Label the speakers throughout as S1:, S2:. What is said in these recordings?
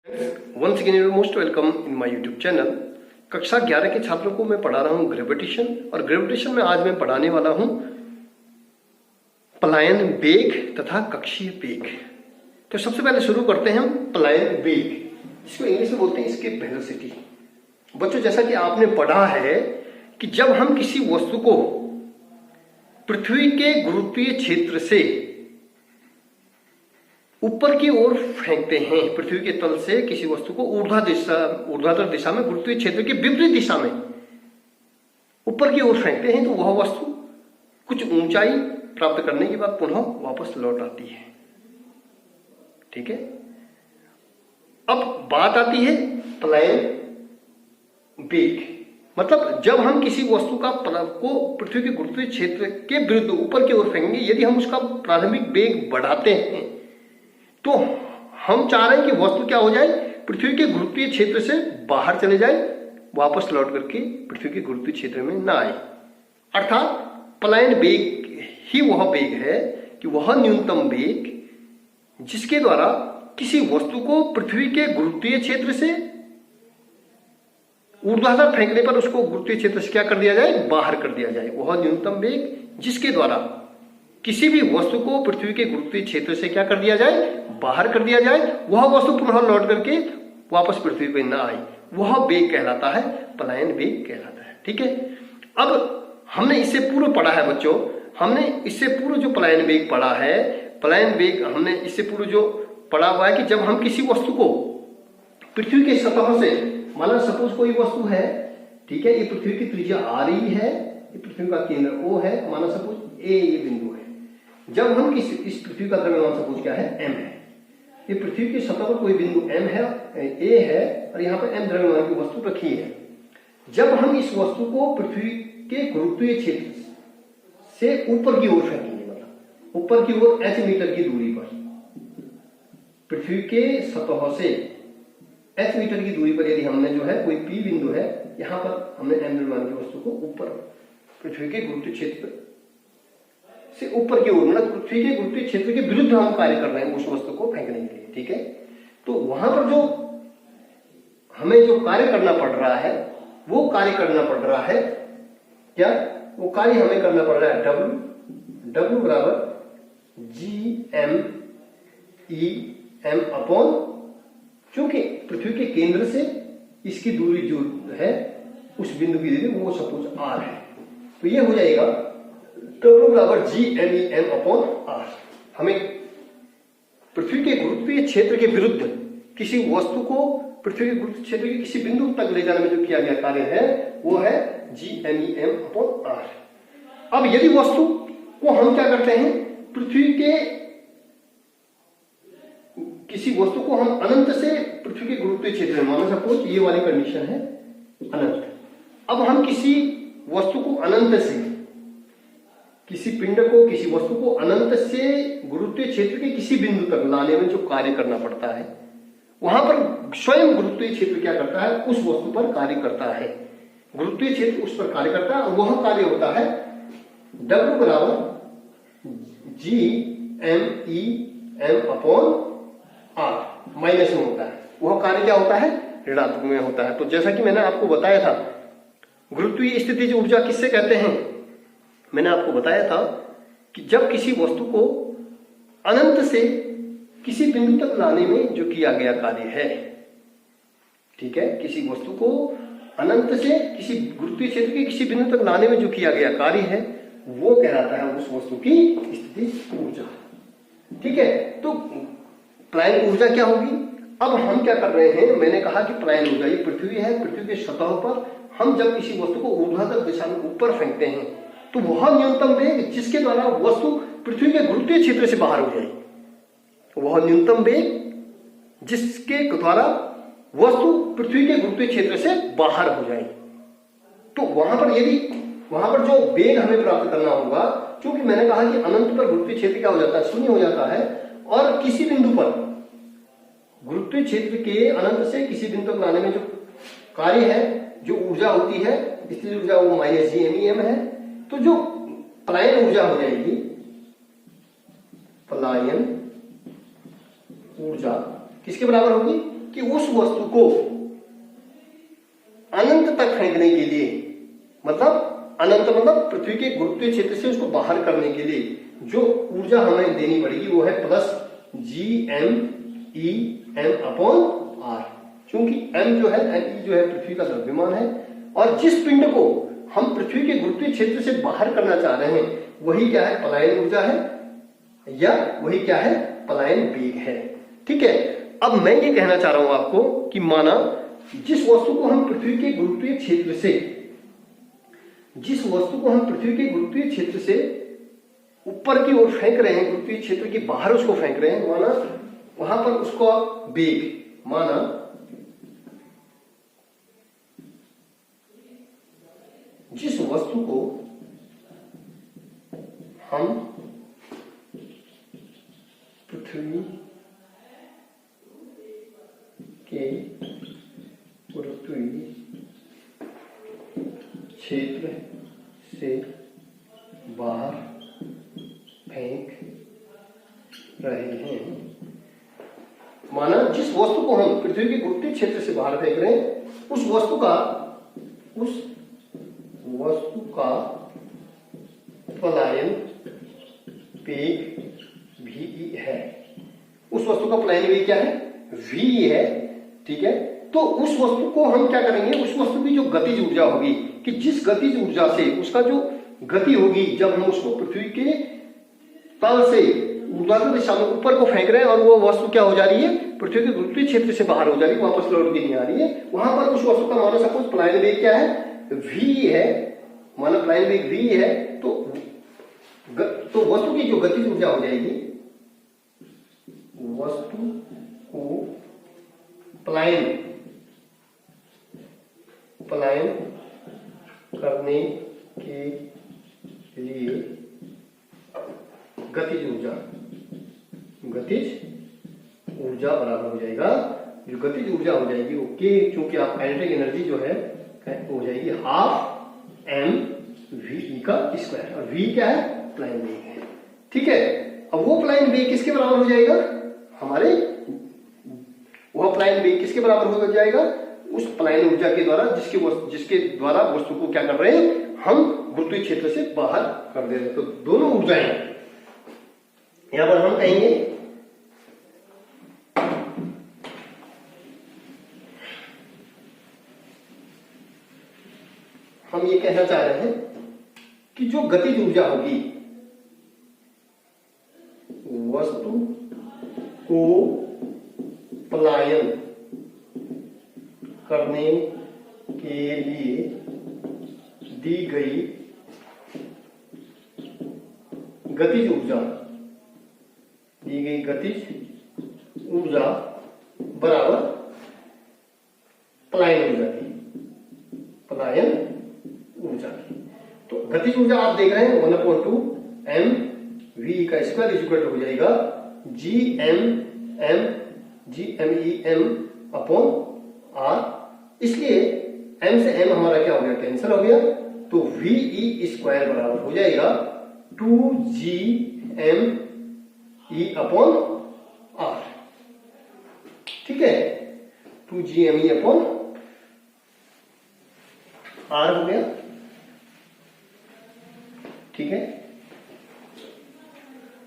S1: Once again you most welcome in my YouTube channel. कक्षा 11 के छात्रों को मैं पढ़ा रहा हूं ग्रेविटेशन, और ग्रेविटेशन में आज मैं पढ़ाने वाला हूं पलायन वेग तथा कक्षीय वेग। तो सबसे पहले शुरू करते हैं हम पलायन वेग, जिसको इंग्लिश में बोलते हैं एस्केप वेलोसिटी। बच्चों, जैसा कि आपने पढ़ा है कि जब हम किसी वस्तु को पृथ्वी के गुरुत्वीय क्षेत्र से ऊपर की ओर फेंकते हैं, पृथ्वी के तल से किसी वस्तु को ऊर्ध्वाधर दिशा में गुरुत्वीय क्षेत्र की विपरीत दिशा में ऊपर की ओर फेंकते हैं, तो वह वस्तु कुछ ऊंचाई प्राप्त करने के बाद पुनः वापस लौट आती है। ठीक है, अब बात आती है पलायन वेग। मतलब जब हम किसी वस्तु को पृथ्वी के गुरुत्वीय क्षेत्र के विरुद्ध ऊपर की ओर फेंकेंगे, यदि हम उसका प्रारंभिक वेग बढ़ाते हैं तो हम चाह रहे हैं कि वस्तु क्या हो जाए, पृथ्वी के गुरुत्वीय क्षेत्र से बाहर चले जाए, वापस लौट करके पृथ्वी के गुरुत्वीय क्षेत्र में ना आए। अर्थात पलायन वेग ही वह वेग है कि वह न्यूनतम वेग जिसके द्वारा किसी वस्तु को पृथ्वी के गुरुत्वीय क्षेत्र से ऊर्ध्वाधर फेंकने पर उसको गुरुत्वीय क्षेत्र से क्या कर दिया जाए, बाहर कर दिया जाए। वह न्यूनतम वेग जिसके द्वारा किसी भी वस्तु को पृथ्वी के गुरुत्वीय क्षेत्र से क्या कर दिया जाए, बाहर कर दिया जाए, वह वस्तु पुनः लौट करके वापस पृथ्वी पर न आए, वह वेग कहलाता है, पलायन वेग कहलाता है। ठीक है, अब हमने इससे पूर्व पढ़ा है बच्चों, हमने इससे पूर्व जो पलायन वेग पढ़ा है, पलायन वेग हमने इससे पूर्व जो पढ़ा हुआ है कि जब हम किसी वस्तु को पृथ्वी के सतह से, माना सपोज कोई वस्तु है, ठीक है, ये पृथ्वी की त्रिज्या r है, ये पृथ्वी का केंद्र O है, माना सपोज A ये बिंदु है। जब हम इस पृथ्वी का द्रव्यमान सपोज क्या है, m है, ये पृथ्वी की सतह पर कोई बिंदु m है, A है, और यहाँ पर m द्रव्यमान की वस्तु रखी है। जब हम इस वस्तु को पृथ्वी के गुरुत्वीय क्षेत्र से ऊपर की ओर फेंकेंगे, मतलब ऊपर की ओर h मीटर की दूरी पर, पृथ्वी के सतह से h मीटर की दूरी पर यदि हमने जो है कोई P बिंदु है, यहाँ पर हमने m द्रव्यमान की वस्तु को ऊपर पृथ्वी के गुरुत्वीय क्षेत्र से ऊपर की ओर, मतलब पृथ्वी के गुरुत्वीय क्षेत्र के विरुद्ध हम कार्य कर रहे हैं उस वस्तु को फेंकने के लिए। ठीक है, तो वहां पर जो हमें जो कार्य करना पड़ रहा है, वो कार्य करना पड़ रहा है क्या, वो कार्य हमें करना पड़ रहा है W बराबर GMEM अपॉन, क्योंकि पृथ्वी के केंद्र से इसकी दूरी जो है उस बिंदु की दूरी वो सपोज R है, तो ये हो जाएगा W बराबर GMEM अपॉन R। हमें पृथ्वी के गुरुत्वीय क्षेत्र के विरुद्ध किसी वस्तु को पृथ्वी के गुरुत्वीय क्षेत्र के किसी बिंदु तक ले जाने में जो किया गया कार्य है वो है GMEM अपॉन R। अब यदि वस्तु को हम क्या करते हैं, पृथ्वी के किसी वस्तु को हम अनंत से पृथ्वी के गुरुत्वीय क्षेत्र में, मानो सपोज ये वाली कंडीशन है अनंत। अब हम किसी वस्तु को अनंत से, किसी पिंड को, किसी वस्तु को अनंत से गुरुत्वीय क्षेत्र के किसी बिंदु तक लाने में जो कार्य करना पड़ता है, वहां पर स्वयं गुरुत्वीय क्षेत्र क्या करता है, उस वस्तु पर कार्य करता है, गुरुत्वीय क्षेत्र उस पर कार्य करता है, और वह कार्य होता है W बराबर GMEM अपॉन R, माइनस में होता है। वह कार्य क्या होता है, ऋणात्मक में होता है। तो जैसा कि मैंने आपको बताया था, गुरुत्वीय स्थितिज ऊर्जा किससे कहते हैं, मैंने आपको बताया था कि जब किसी वस्तु को अनंत से किसी बिंदु तक लाने में जो किया गया कार्य है, ठीक है, किसी वस्तु को अनंत से किसी गुरुत्वीय क्षेत्र के किसी बिंदु तक लाने में जो किया गया कार्य है, वो कहलाता है उस वस्तु की स्थितिज ऊर्जा। ठीक है, तो पलायन ऊर्जा क्या होगी। अब हम क्या कर रहे हैं, मैंने कहा कि पलायन ऊर्जा ये पृथ्वी है, पृथ्वी के सतह पर हम जब किसी वस्तु को ऊर्ध्वाधर दिशा में ऊपर फेंकते हैं, तो वह न्यूनतम वेग जिसके द्वारा वस्तु पृथ्वी के गुरुत्वीय क्षेत्र से बाहर हो जाए, वह न्यूनतम वेग जिसके द्वारा वस्तु पृथ्वी के गुरुत्वीय क्षेत्र से बाहर हो जाए, तो वहां पर जो वेग हमें प्राप्त करना होगा, क्योंकि मैंने कहा कि अनंत पर गुरुत्वीय क्षेत्र क्या हो जाता है, शून्य हो जाता है, और किसी बिंदु पर गुरुत्वीय क्षेत्र के अनंत से किसी बिंदु तक लाने में जो कार्य है, जो ऊर्जा होती है, स्थितिज ऊर्जा, वो माइनस GMEM है। तो जो पलायन ऊर्जा हो जाएगी, पलायन ऊर्जा किसके बराबर होगी, कि उस वस्तु को अनंत तक फेंकने के लिए, मतलब अनंत मतलब पृथ्वी के गुरुत्वीय क्षेत्र से उसको बाहर करने के लिए जो ऊर्जा हमें देनी पड़ेगी वो है प्लस GMEm/r। क्योंकि m जो है e जो है पृथ्वी का द्रव्यमान है, और जिस पिंड को हम पृथ्वी के गुरुत्वीय क्षेत्र से बाहर करना चाह रहे हैं वही क्या है, पलायन ऊर्जा है, या वही क्या है, पलायन वेग है। ठीक है, अब मैं ये कहना चाह रहा हूं आपको कि माना जिस वस्तु को हम पृथ्वी के गुरुत्वीय क्षेत्र से, जिस वस्तु को हम पृथ्वी के गुरुत्वीय क्षेत्र से ऊपर की ओर फेंक रहे हैं, गुरुत्वीय क्षेत्र के बाहर उसको फेंक रहे हैं, माना वहां पर उसका वेग, माना जिस वस्तु को हम पृथ्वी के गुरुत्वीय क्षेत्र से बाहर फेंक रहे हैं, माना जिस वस्तु को हम पृथ्वी के गुरुत्वीय क्षेत्र से बाहर फेंक रहे हैं उस वस्तु का पलायन वेग VE है। उस वस्तु का पलायन वेग क्या है, VE है। ठीक है, तो उस वस्तु को हम क्या करेंगे, उस वस्तु की जो गतिज ऊर्जा होगी, कि जिस गतिज ऊर्जा से उसका जो गति होगी जब हम उसको पृथ्वी के तल से ऊर्ध्वाधर दिशा में ऊपर को फेंक रहे हैं और वो वस्तु क्या हो जा रही है, पृथ्वी के गुरुत्वीय क्षेत्र से बाहर हो जा रही है, वापस लौट के नहीं आ रही है, वहां पर उस वस्तु का माना सपोज पलायन वेग क्या है, V है, माना पलायन वेग V है, तो वस्तु की जो गतिज ऊर्जा हो जाएगी, वस्तु को पलायन करने के लिए गतिज ऊर्जा बराबर हो जाएगा, जो गतिज ऊर्जा हो जाएगी वो K, चूंकि आप काइनेटिक एनर्जी जो है हो जाएगी 12 mVE का स्क्वायर, और V क्या है, पलायन वेग है। ठीक है, अब वो पलायन वेग किसके बराबर हो जाएगा, हमारे वह पलायन वेग किसके बराबर हो जाएगा, उस पलायन ऊर्जा के द्वारा जिसके द्वारा वस्तु को क्या कर रहे हैं, हम गुरुत्वीय क्षेत्र से बाहर कर दे रहे हैं। तो दोनों ऊर्जाएं यहां पर हम कहेंगे हम ये कहना चाह रहे हैं कि जो गतिज ऊर्जा होगी वस्तु को पलायन करने के लिए दी गई गतिज ऊर्जा बराबर पलायन ऊर्जा की। तो गतिज ऊर्जा आप देख रहे हैं 1/2 mV का स्क्वायर इक्वल हो जाएगा GMEm/r। इसलिए m से m हमारा क्या हो गया, कैंसिल हो गया, तो VE स्क्वायर बराबर हो जाएगा 2GME/r। ठीक है, 2GME/r हो गया। ठीक है,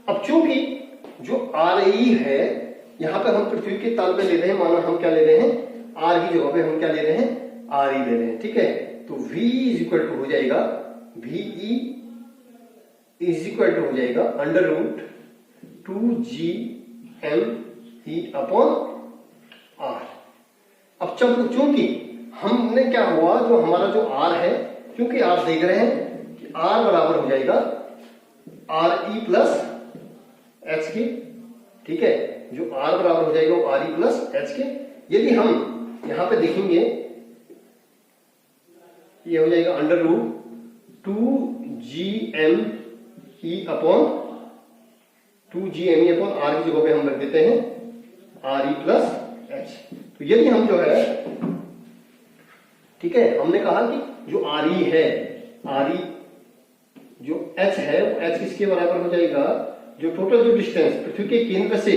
S1: अब चूंकि जो RE है यहां पर हम पृथ्वी के तल पे ले रहे हैं, माना हम क्या ले रहे हैं, R की जगह पे हम क्या ले रहे हैं, RE ले रहे हैं। ठीक है, तो V इक्वल टू हो जाएगा, VE इज इक्वल टू हो जाएगा √2GME/r। अब चूंकि हमने क्या हुआ, जो हमारा जो R है, क्योंकि आप देख रहे हैं कि R बराबर हो जाएगा RE प्लस H के। ठीक है, जो R बराबर हो जाएगा वो RE प्लस H के। यदि हम यहां पे देखेंगे ये हो जाएगा √2GME/r की जगह पे हम रख देते हैं RE प्लस H। तो यदि हम जो है, ठीक है, हमने कहा कि जो RE है, RE जो H है वो H किसके बराबर हो जाएगा, जो टोटल जो डिस्टेंस पृथ्वी के केंद्र से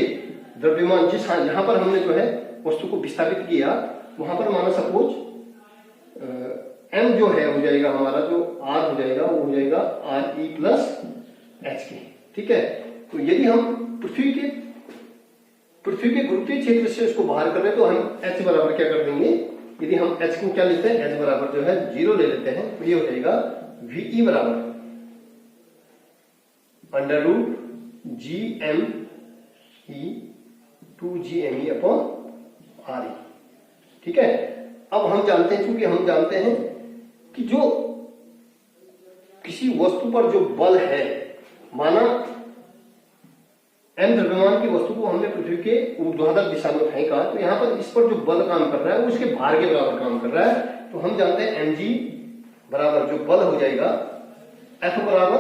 S1: द्रव्यमान, जिस यहां पर हमने जो है वस्तु को विस्थापित किया, वहां पर माना सपोज m जो है हो जाएगा हमारा, जो r हो जाएगा वो हो जाएगा RE प्लस HK। ठीक है, तो यदि हम पृथ्वी के गुरुत्वीय क्षेत्र से उसको बाहर कर रहे हैं तो हम H बराबर क्या कर देंगे, यदि हम H को क्या लेते हैं, H बराबर जो है 0 ले लेते हैं, तो ये हो जाएगा VE बराबर under root GME 2GME upon RE। ठीक है, अब हम जानते हैं, क्योंकि हम जानते हैं कि जो किसी वस्तु पर जो बल है, माना m द्रव्यमान की वस्तु को हमने पृथ्वी के ऊर्ध्वाधर दिशा में फेंका, तो यहां पर इस पर जो बल काम कर रहा है वो उसके भार के बराबर काम कर रहा है। तो हम जानते हैं mg बराबर जो बल हो जाएगा F बराबर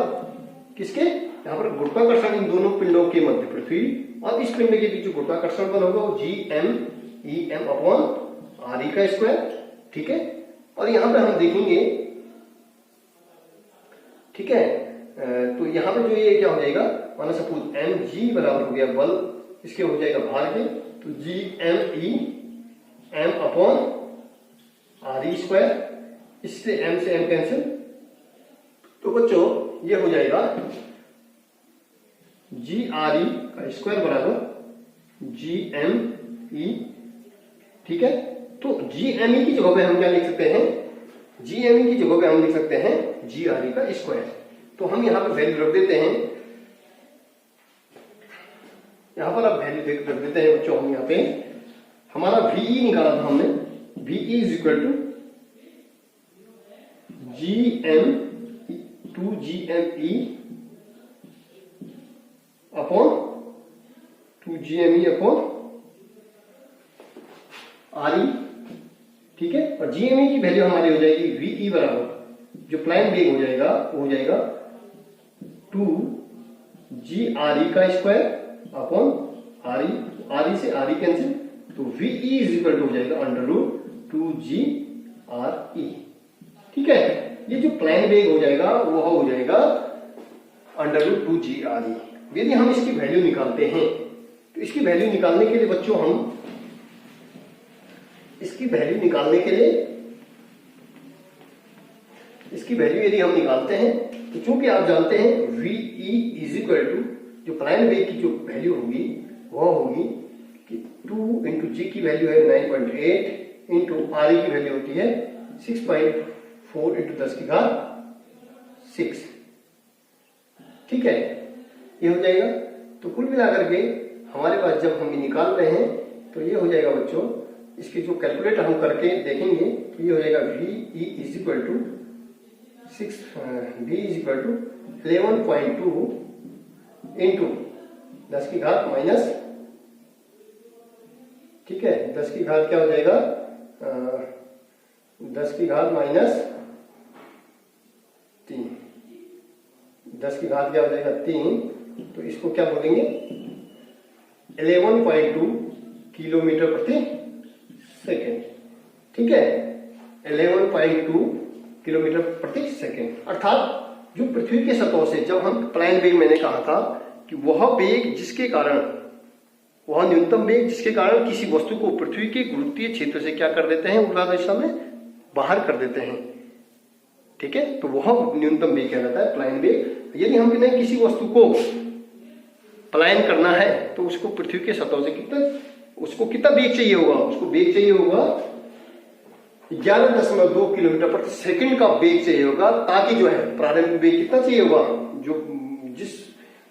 S1: किसके, यहां पर गुरुत्वाकर्षण इन दोनों पिंडों के मध्य पृथ्वी और इस पिंड के बीच जो गुरुत्वाकर्षण बल होगा वो GMEm अपॉन RE का स्क्वायर। ठीक है, और यहां पे हम देखेंगे, ठीक है, तो यहां पे जो ये क्या हो जाएगा, माना सपोज mg बराबर हो गया बल, इसके हो जाएगा भार के, तो GMEm अपॉन RE स्क्वायर, इससे m से m कैंसिल, तो बच्चों ये हो जाएगा GRE का स्क्वायर बराबर GME। ठीक है, तो GME की जगह पे हम क्या लिख सकते हैं, GME की जगह पे हम लिख सकते हैं GRE का स्क्वायर। तो हम यहां पर वैल्यू रख देते हैं, यहां पर आप वैल्यू रख देते हैं बच्चों। हम यहां पे हमारा VE निकाला था हमने, VE is equal to GME upon 2GME upon RE। ठीक है, और GME की वैल्यू हमारी हो जाएगी VE बराबर जो प्लाइन वेग हो जाएगा वो हो जाएगा 2GRE का स्क्वायर अपॉन RE से RE कैंसिल, तो VE इज इक्वल टू हो जाएगा अंडर रूट 2GRE। ठीक है, ये जो प्लाइन वेग हो जाएगा वो हो जाएगा अंडर रूट 2GRE। यदि हम इसकी वैल्यू निकालते हैं, तो इसकी वैल्यू निकालने के लिए बच्चों हम इसकी वैल्यू यदि हम निकालते हैं, तो चूंकि आप जानते हैं VE इज इक्वल टू जो प्लाइन वेग की जो वैल्यू होगी वह होगी कि 2 इंटू जी की वैल्यू है 9.8 इंटू RE की वैल्यू होती है 6.4 इंटू 10 की घात 6। ठीक है, ये हो जाएगा। तो कुल मिलाकर के हमारे पास जब हम ये निकाल रहे हैं तो ये हो जाएगा बच्चों, इसकी जो कैलकुलेट हम करके देखेंगे तो ये हो जाएगा VE is equal to 11.2 into 10 की घात माइनस, ठीक है, 10 की घात क्या हो जाएगा, 10 की घात माइनस 3, 10 की घात क्या हो जाएगा 3, तो इसको क्या बोलेंगे 11.2 किलोमीटर प्रति सेकेंड। ठीक है, 11.2 किलोमीटर प्रति सेकेंड, अर्थात जो पृथ्वी के सतह से, जब हम प्लाइन वेग मैंने कहा था कि वह वेग जिसके कारण, वह न्यूनतम वेग जिसके कारण किसी वस्तु को पृथ्वी के गुरुत्वीय क्षेत्र से क्या कर देते हैं, ऊर्ध्वाधर दिशा में बाहर कर देते हैं। ठीक है, तो वह न्यूनतम वेग कहलाता है प्लाइन वेग। यदि हम किसी वस्तु को पलायन करना है तो उसको पृथ्वी के सतह से कितना वेग चाहिए होगा, उसको वेग चाहिए होगा 11.2 किलोमीटर प्रति सेकंड का वेग चाहिए होगा, ताकि जो है प्रारंभिक वेग कितना चाहिए होगा,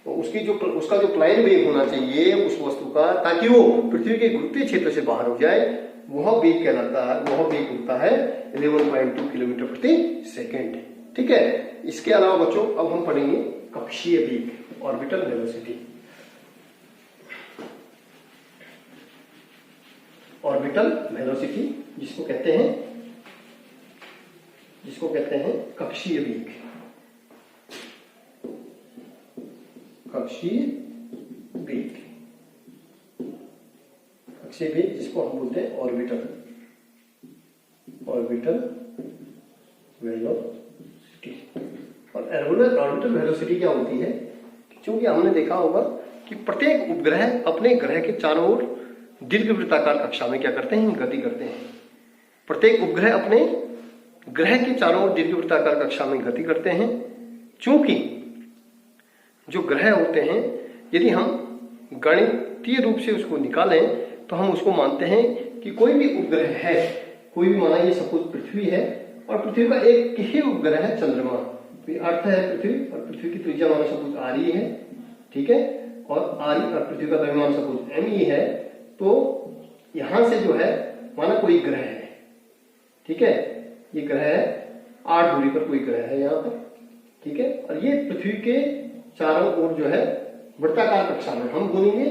S1: उसका जो प्लाइन वेग होना चाहिए उस वस्तु का, ताकि वो पृथ्वी के गुरुत्वीय क्षेत्र से बाहर हो जाए, वह वेग कहलाता है, वह वेग होता है 11.2 किलोमीटर प्रति सेकंड। ठीक है, इसके अलावा बच्चों अब हम पढ़ेंगे कक्षीय वेग, ऑर्बिटल वेलोसिटी। ऑर्बिटल वेलोसिटी जिसको कहते हैं कक्षीय वेग, कक्षीय वेग जिसको हम बोलते हैं ऑर्बिटल वेलोसिटी। और ऑर्बिटल वेलोसिटी क्या होती है, क्योंकि हमने देखा होगा कि प्रत्येक उपग्रह अपने ग्रह के चारों ओर दीर्घवृत्ताकार कक्षा में क्या करते हैं, गति करते हैं। प्रत्येक उपग्रह अपने ग्रह के चारों ओर दीर्घवृत्ताकार कक्षा में गति करते हैं। चूंकि जो ग्रह होते हैं, यदि हम गणितीय रूप से उसको निकालें तो हम उसको मानते हैं कि कोई भी उपग्रह है, कोई भी, माना ये सपोज पृथ्वी है और पृथ्वी का एक ही उपग्रह है चंद्रमा, तो ये अर्थ है पृथ्वी, और पृथ्वी की त्रिज्या माना सपोज आर है, ठीक है, और आर और पृथ्वी का द्रव्यमान सपोज एम है। तो यहां से जो है माना कोई ग्रह है, ठीक है, ये ग्रह है, 8 दूरी पर कोई ग्रह है यहाँ पर, ठीक है, और ये पृथ्वी के चारों ओर जो है वृत्ताकार कक्षा में हम बोलेंगे।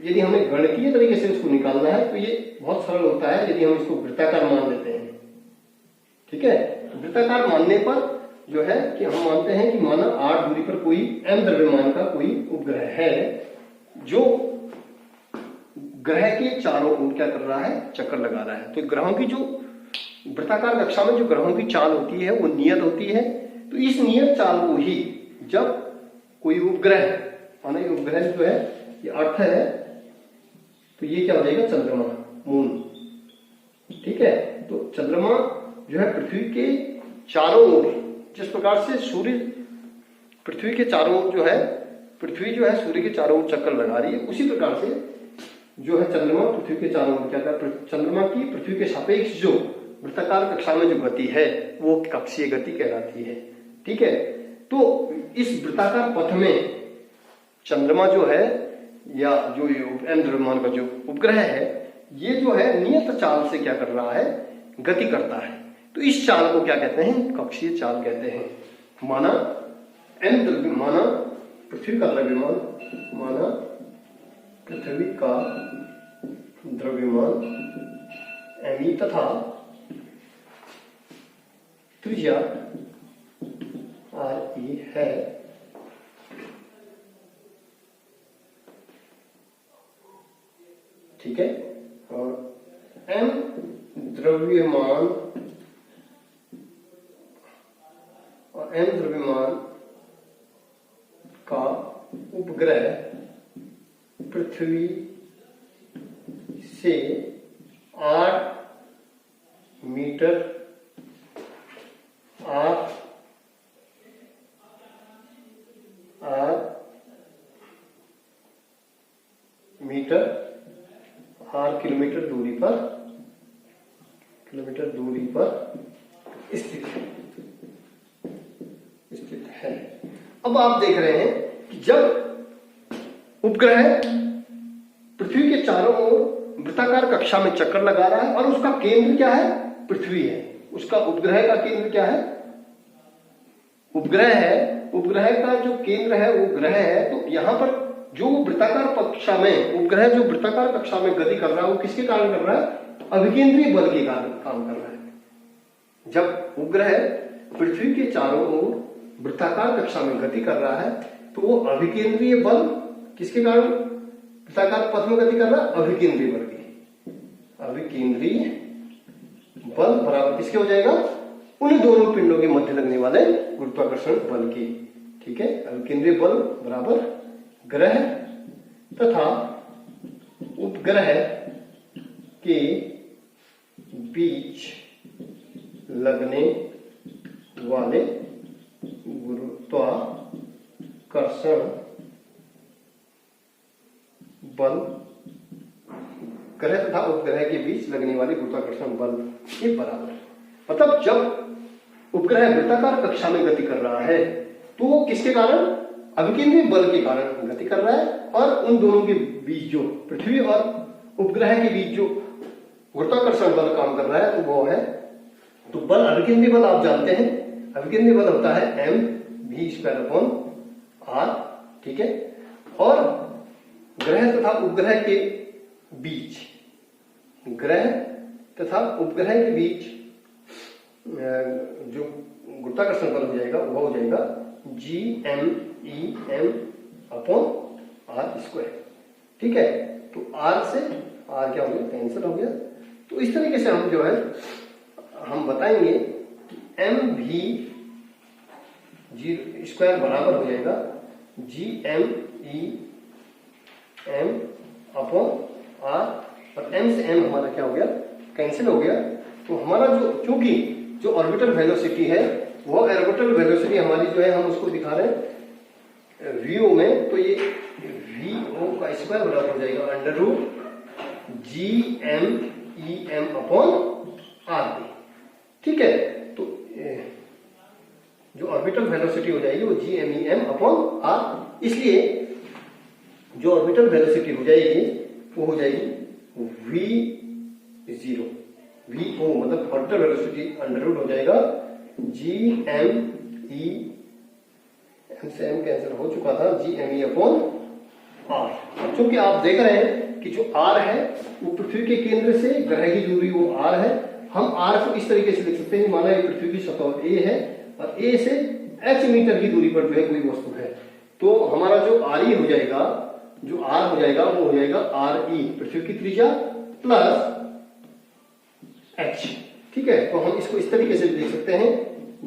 S1: यदि हमें गणितीय तरीके से उसको निकालना है तो ये बहुत सरल होता है यदि हम इसको वृत्ताकार मान लेते हैं, ठीक है। वृत्ताकार मानने पर जो है कि हम मानते हैं कि माना 8 दूरी पर कोई m द्रव्यमान का कोई उपग्रह है जो ग्रह के चारों ओर क्या कर रहा है, चक्कर लगा रहा है। तो ग्रहों की जो वृत्ताकार कक्षा में जो ग्रहों की चाल होती है वो नियत होती है। तो इस नियत चाल को ही जब कोई उपग्रह, माना ये उपग्रह जो है ये अर्थ है, तो ये क्या हो जाएगा, चंद्रमा, मून, ठीक है। तो चंद्रमा जो है पृथ्वी के चारों ओर, जिस प्रकार से सूर्य पृथ्वी के चारों ओर जो है, पृथ्वी जो है सूर्य के चारों ओर चक्कर लगा रही है, उसी प्रकार से जो है चंद्रमा पृथ्वी के चारों ओर क्या कर, चंद्रमा की पृथ्वी के सापेक्ष जो वृत्ताकार कक्षा में जो गति है वो कक्षीय गति कहलाती है, ठीक है। तो इस वृत्ताकार पथ में चंद्रमा जो है या जो एम द्रव्यमान का जो उपग्रह है, ये जो है नियत चाल से क्या कर रहा है, गति करता है। तो इस चाल को क्या कहते हैं, कक्षीय चाल कहते हैं। माना एम द्रव्यमान, माना पृथ्वी का द्रव्यमान, माना पृथ्वी का द्रव्यमान एम तथा त्रिज्या आर ई है, ठीक है, और एम द्रव्यमान और एम द्रव्यमान का उपग्रह पृथ्वी से 8 मीटर 8 मीटर 8 किलोमीटर दूरी पर स्थित है। अब आप देख रहे हैं कि जब उपग्रह पृथ्वी के चारों ओर वृत्ताकार कक्षा में चक्कर लगा रहा है और उसका केंद्र क्या है, पृथ्वी है, उसका उपग्रह का केंद्र क्या है, उपग्रह है, उपग्रह का जो केंद्र है वो ग्रह है। तो यहां पर जो वृत्ताकार कक्षा में उपग्रह जो वृत्ताकार कक्षा में गति कर रहा है वो किसके कारण कर रहा है, अभिकेंद्रीय बल के कारण काम कर रहा है। जब उपग्रह पृथ्वी के चारों ओर वृत्ताकार कक्षा में गति कर रहा है तो वो अभिकेंद्रीय बल किसके कारण वृत्ताकार पथ में गति कर रहा है, अभिकेंद्रीय बल की। अभिकेंद्रीय बल बराबर किसके हो जाएगा, उन दोनों पिंडों के मध्य लगने वाले गुरुत्वाकर्षण बल की, ठीक है। अभिकेंद्रीय बल बराबर ग्रह तथा उपग्रह के बीच लगने वाले गुरुत्वाकर्षण बल, ग्रह तथा उपग्रह के बीच लगने वाले गुरुत्वाकर्षण बल के बराबर। मतलब जब उपग्रह वृत्ताकार कक्षा में गति कर रहा है तो वो किसके कारण, अभिकेंद्रीय बल के कारण गति कर रहा है, और उन दोनों के बीच जो पृथ्वी और उपग्रह के बीच जो गुरुत्वाकर्षण बल काम कर रहा है तो वो है, तो बल अभिकेंद्रीय बल आप जानते हैं, अभिकेंद्रीय बल होता है mv²/r, ठीक है। और ग्रह तथा उपग्रह के बीच, ग्रह तथा उपग्रह के बीच जो गुरुत्वाकर्षण बल हो जाएगा वो हो जाएगा Gm/r², ठीक है। तो r से r क्या हो गया, कैंसिल हो गया। तो इस तरीके से हम जो है हम बताएंगे कि mv² बराबर हो जाएगा Gm/r², आर, और एम से एम हमारा क्या हो गया, कैंसिल हो गया। तो हमारा जो, चूंकि जो ऑर्बिटल वेलोसिटी है वो ऑर्बिटल वेलोसिटी हमारी जो है, हम उसको दिखा रहे हैं वीओ में, तो ये वीओ का स्क्वायर बराबर हो जाएगा under root G M E M upon R T. ठीक है, तो जो ऑर्बिटल वेलोसिटी हो जाएगी वो G M E M upon R, इसलिए जो ऑर्बिटल वेलोसिटी हो जाएगी वो हो जाएगी वी जीरो, वी ओ मतलब ऑर्बिटल वेलोसिटी अंडर रूट हो जाएगा जी एम ई, एम से एम कैंसिल हो चुका था, G M E upon R. अब चूंकि आप देख रहे हैं कि जो आर है वो पृथ्वी के केंद्र से ग्रह की दूरी वो आर है, हम आर को इस तरीके से लिख सकते हैं, माना पृथ्वी की सतह ए है और ए से एच मीटर की दूरी पर जो है कोई वस्तु है, तो हमारा जो आर ई हो जाएगा, जो आर हो जाएगा वो हो जाएगा आर ई, पृथ्वी की त्रिज्या प्लस एच। ठीक है, तो हम इसको इस तरीके से लिख सकते हैं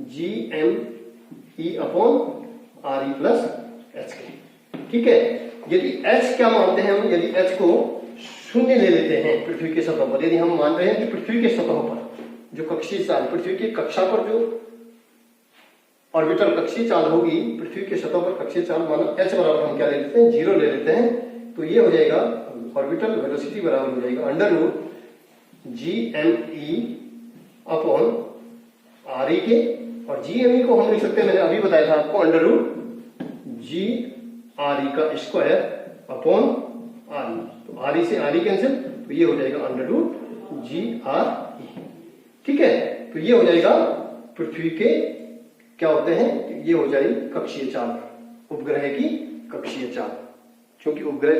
S1: G M E upon R E plus H के। ठीक है, यदि एच क्या मानते हैं हम, यदि एच को शून्य ले लेते हैं पृथ्वी के सतह पर, यदि हम मान रहे हैं कि पृथ्वी के सतह पर जो कक्षीय चाल, पृथ्वी की कक्षा पर जो ऑर्बिटल कक्षीय चाल होगी, पृथ्वी के सतह पर कक्षीय चाल माना एच बराबर हम क्या ले लेते हैं, जीरो ले लेते हैं, तो ये हो जाएगा ऑर्बिटल वेलोसिटी बराबर हो जाएगा under root G M E upon R E के, और जी एम ई को हम लिख सकते हैं, मैंने अभी बताया था आपको, अंडर रूट जी आर ई का स्क्वायर अपॉन आर ई, तो आर ई से आर ई कैंसिल, तो ये हो जाएगा अंडर रूट जी आर ई। ठीक है, तो ये हो जाएगा पृथ्वी के क्या होते हैं, ये हो जाएगी कक्षीय चाल, उपग्रह की कक्षीय चाल, क्योंकि उपग्रह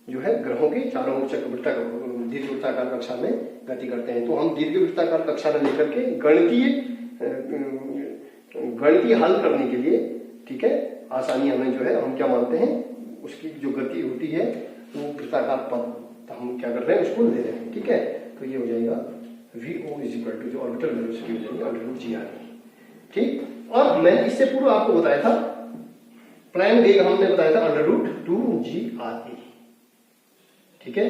S1: जो है ग्रहों के चारों ओर दीर्घ वृत्ताकार कक्षा में गति करते हैं। तो हम दीर्घ वृत्ताकार कक्षा में लेकर के गणितीय हल करने के लिए, ठीक है, आसानी हमें जो है, हम क्या मानते हैं, उसकी जो गति होती है वो वृत्ताकार पद, तो हम क्या कर रहे हैं, उसको ले रहे हैं। ठीक है, तो ये हो जाएगा V O is equal to, जो ऑर्बिटल वेलोसिटी हो जाएगी अंडर रूट जी आर। ठीक, और मैंने इससे पूर्व आपको बताया था प्लान वेग, हमने बताया था under root two G R E. ठीक है,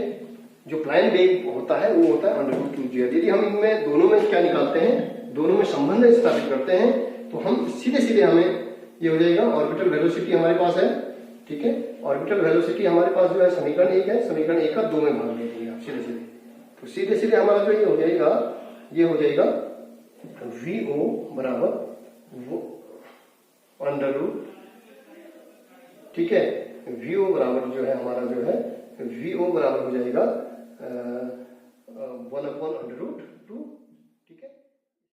S1: जो प्लान वेग होता है वो होता है under root two G R. यदि हम इनमें दोनों में क्या निकालते हैं, दोनों में संबंध स्थापित करते हैं, तो हम सीधे सीधे हमें ये हो जाएगा ऑर्बिटल वेलोसिटी हमारे पास है। ठीक है, ऑर्बिटल वेलोसिटी हमारे पास जो है समीकरण 1 है, समीकरण 1 का 2 में भाग दे देंगे आप सीधे सीधे, तो सीधे सीधे हमारा जो ये हो जाएगा, ये हो जाएगा वी ओ बराबर वो अंडर रूट, ठीक है, वी ओ बराबर जो है हमारा जो है वी ओ बराबर हो जाएगा 1 अपॉन अंडर रूट